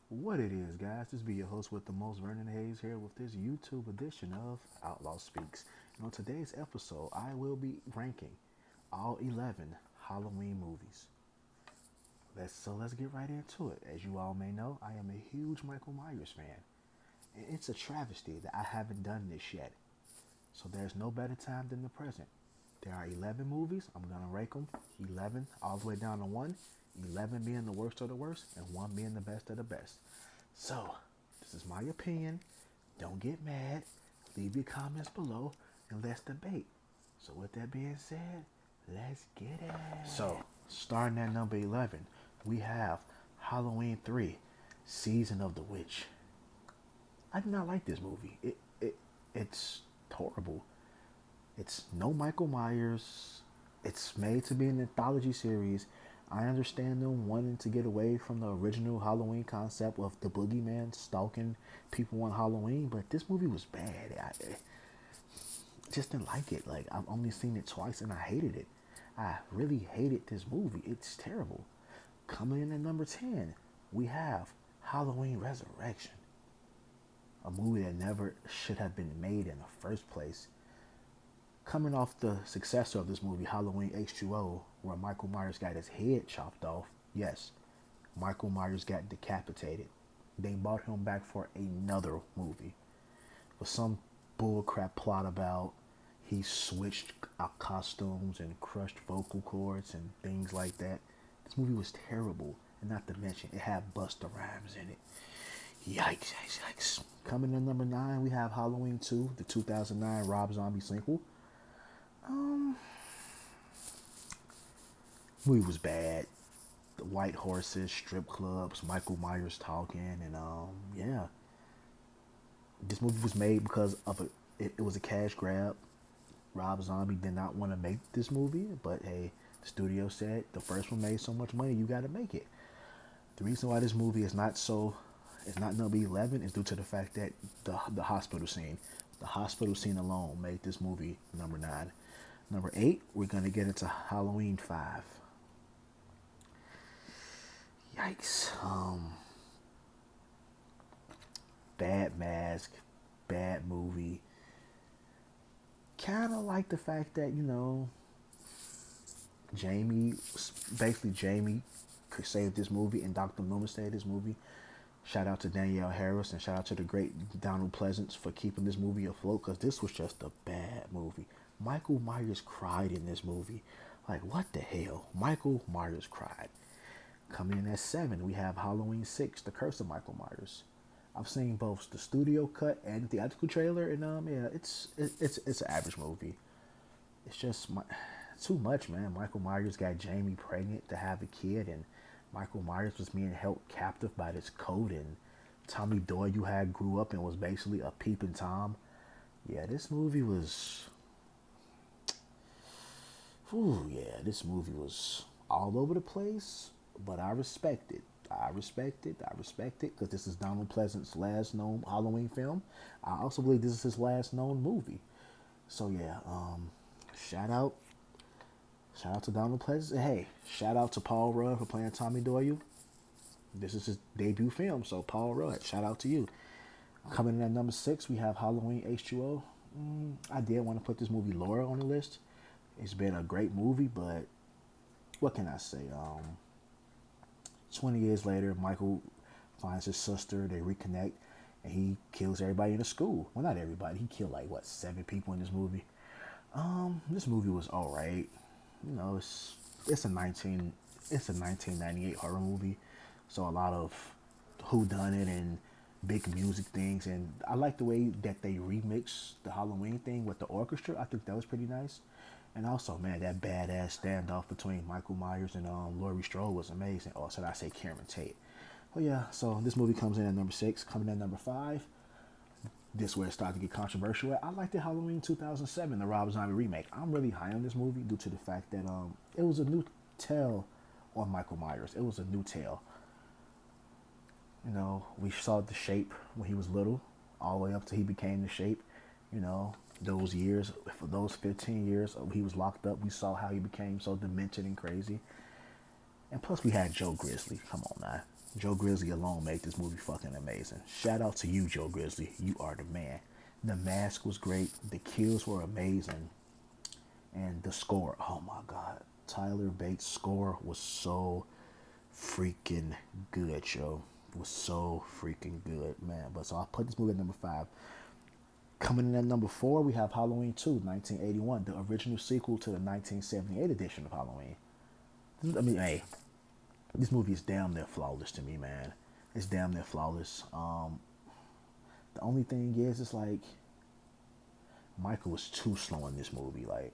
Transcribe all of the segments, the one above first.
What it is, guys? This be your host with the most, Vernon Hayes, here with this YouTube edition of Outlaw Speaks. And on today's episode, I will be ranking all 11 Halloween movies. Let's get right into it. As you all may know, I am a huge Michael Myers fan, and it's a travesty that I haven't done this yet. So there's no better time than the present. There are 11 movies. I'm gonna rank them 11 all the way down to 1. 11 being the worst of the worst, and 1 being the best of the best. So, this is my opinion. Don't get mad. Leave your comments below and let's debate. So, with that being said, let's get it. So, starting at number 11, we have Halloween 3 Season of the Witch. I do not like this movie. It's horrible. It's no Michael Myers. It's made to be an anthology series. I understand them wanting to get away from the original Halloween concept of the boogeyman stalking people on Halloween, but this movie was bad. I just didn't like it. Like, I've only seen it twice and I hated it. I really hated this movie. It's terrible. Coming in at number 10, we have Halloween Resurrection, a movie that never should have been made in the first place. Coming off the successor of this movie, Halloween H2O, where Michael Myers got his head chopped off, yes, Michael Myers got decapitated. They brought him back for another movie. For some bullcrap plot about he switched out costumes and crushed vocal cords and things like that. This movie was terrible. And not to mention, it had Busta Rhymes in it. Yikes, yikes, yikes. Coming in number 9, we have Halloween 2, the 2009 Rob Zombie sequel. Movie was bad. The white horses, strip clubs, Michael Myers talking, and yeah. This movie was made because of it was a cash grab. Rob Zombie did not want to make this movie, but hey, the studio said the first one made so much money, you got to make it. The reason why this movie is not it's not number 11 is due to the fact that the hospital scene alone made this movie number 9. Number 8, we're gonna get into Halloween 5. Yikes. Bad mask, bad movie. Kind of like the fact that, Jamie, basically Jamie could save this movie and Dr. Loomis saved this movie. Shout out to Danielle Harris and shout out to the great Donald Pleasance for keeping this movie afloat, because this was just a bad movie. Michael Myers cried in this movie. Like, what the hell? Michael Myers cried. Coming in at 7, we have Halloween 6, The Curse of Michael Myers. I've seen both the studio cut and the theatrical trailer, and yeah, it's an average movie. It's just too much, man. Michael Myers got Jamie pregnant to have a kid, and Michael Myers was being held captive by this code, and Tommy Doyle had grew up and was basically a peeping Tom. Yeah, this movie was. Ooh, yeah, this movie was all over the place, but I respect it. I respect it. I respect it because this is Donald Pleasance's last known Halloween film. I also believe this is his last known movie. So yeah, shout out, shout out to Donald Pleasance. Hey, shout out to Paul Rudd for playing Tommy Doyle. This is his debut film, so Paul Rudd, shout out to you. Coming in at number 6, we have Halloween H2O. I did want to put this movie Laura on the list. It's been a great movie, but what can I say? 20 years later, Michael finds his sister. They reconnect, and he kills everybody in the school. Well, not everybody. He killed like what 7 people in this movie. This movie was all right. It's a 1998 horror movie, so a lot of who done it and big music things, and I like the way that they remix the Halloween thing with the orchestra. I think that was pretty nice. And also, man, that badass standoff between Michael Myers and Laurie Strode was amazing. Oh, should I say Cameron Tate? Oh yeah, so this movie comes in at number 6. Coming in at number 5, this is where it started to get controversial. I liked the Halloween 2007, the Rob Zombie remake. I'm really high on this movie due to the fact that it was a new tale on Michael Myers. It was a new tale. We saw the shape when he was little, all the way up to he became the shape. Those years, for those 15 years he was locked up, we saw how he became so demented and crazy. And plus, we had Joe Grizzly. Come on now. Joe Grizzly alone made this movie fucking amazing. Shout out to you, Joe Grizzly. You are the man. The mask was great. The kills were amazing. And the score, oh my God. Tyler Bates' score was so freaking good, yo. It was so freaking good, man. But so I put this movie at number 5. Coming in at number 4, we have Halloween 2, 1981, the original sequel to the 1978 edition of Halloween. I mean, hey, this movie is damn near flawless to me, man. It's damn near flawless. The only thing is, it's like Michael was too slow in this movie. Like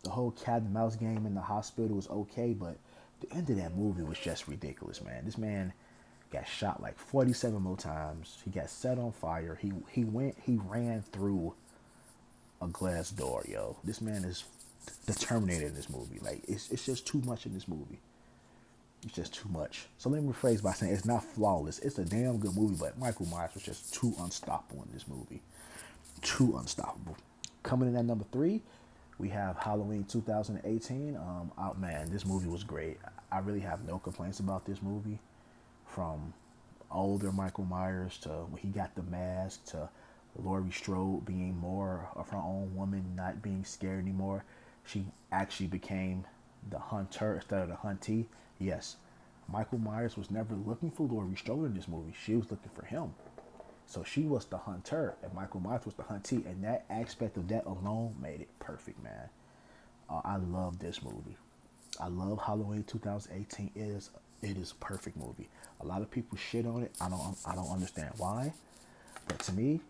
the whole cat and mouse game in the hospital was okay, but the end of that movie was just ridiculous, man. This man got shot like 47 more times. He got set on fire. He ran through a glass door, yo. This man is the Terminator in this movie. Like it's just too much in this movie. It's just too much. So let me rephrase by saying it's not flawless. It's a damn good movie, but Michael Myers was just too unstoppable in this movie. Too unstoppable. Coming in at number 3, we have Halloween 2018. Man, this movie was great. I really have no complaints about this movie. From older Michael Myers to when he got the mask to Laurie Strode being more of her own woman, not being scared anymore. She actually became the hunter instead of the huntee. Yes, Michael Myers was never looking for Laurie Strode in this movie. She was looking for him. So she was the hunter and Michael Myers was the huntee. And that aspect of that alone made it perfect, man. I love this movie. I love Halloween 2018. It is a perfect movie. A lot of people shit on it. I don't understand why. But to me,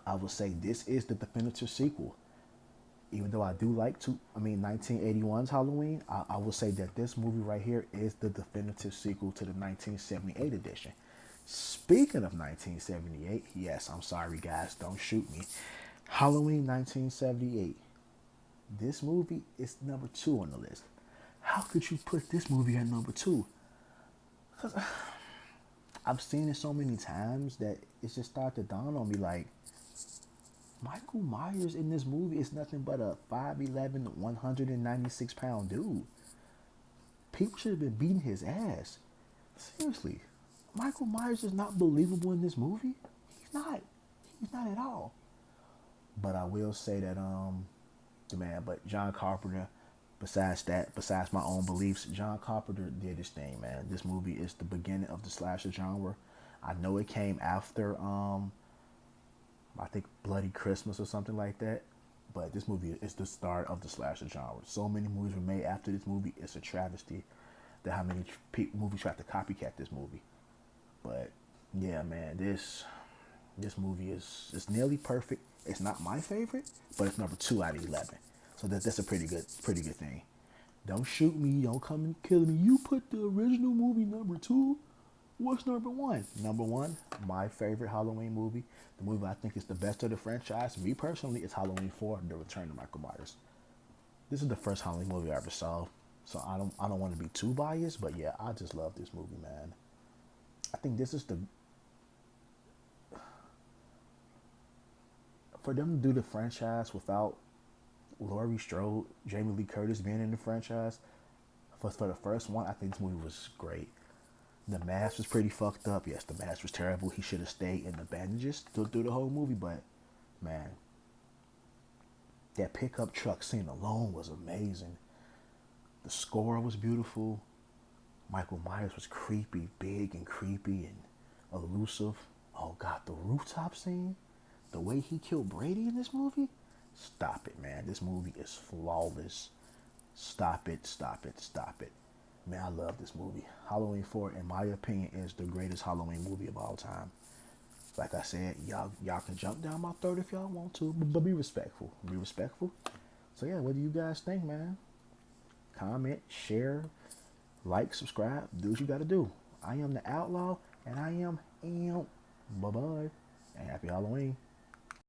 I would say this is the definitive sequel. Even though I do like 1981's Halloween, I will say that this movie right here is the definitive sequel to the 1978 edition. Speaking of 1978, yes, I'm sorry guys, don't shoot me. Halloween 1978. This movie is number 2 on the list. How could you put this movie at number 2? Because I've seen it so many times that it just started to dawn on me like, Michael Myers in this movie is nothing but a 5'11", 196-pound dude. People should have been beating his ass. Seriously. Michael Myers is not believable in this movie. He's not. He's not at all. But I will say that, but John Carpenter, besides my own beliefs, John Carpenter did his thing, man. This movie is the beginning of the slasher genre. I know it came after, I think Bloody Christmas or something like that. But this movie is the start of the slasher genre. So many movies were made after this movie. It's a travesty that how many movies tried to copycat this movie. But yeah, man, this movie is nearly perfect. It's not my favorite, but it's number 2 out of 11. So that's a pretty good thing. Don't shoot me. Don't come and kill me. You put the original movie number 2. What's number 1? Number 1, my favorite Halloween movie. The movie I think is the best of the franchise. Me personally, is Halloween 4, The Return of Michael Myers. This is the first Halloween movie I ever saw. So I don't want to be too biased, but yeah, I just love this movie, man. I think this is for them to do the franchise without Laurie Strode, Jamie Lee Curtis being in the franchise. For the first one, I think this movie was great. The mask was pretty fucked up. Yes, the mask was terrible. He should have stayed in the bandages through the whole movie. But, man, that pickup truck scene alone was amazing. The score was beautiful. Michael Myers was creepy, big and creepy and elusive. Oh, God, the rooftop scene? The way he killed Brady in this movie? Stop it, man. This movie is flawless. Stop it, stop it, stop it. Man, I love this movie. Halloween 4, in my opinion, is the greatest Halloween movie of all time. Like I said, y'all can jump down my throat if y'all want to, but be respectful. Be respectful. So yeah, what do you guys think, man? Comment, share, like, subscribe. Do what you gotta do. I am the Outlaw, and I am Bye-bye, and happy Halloween.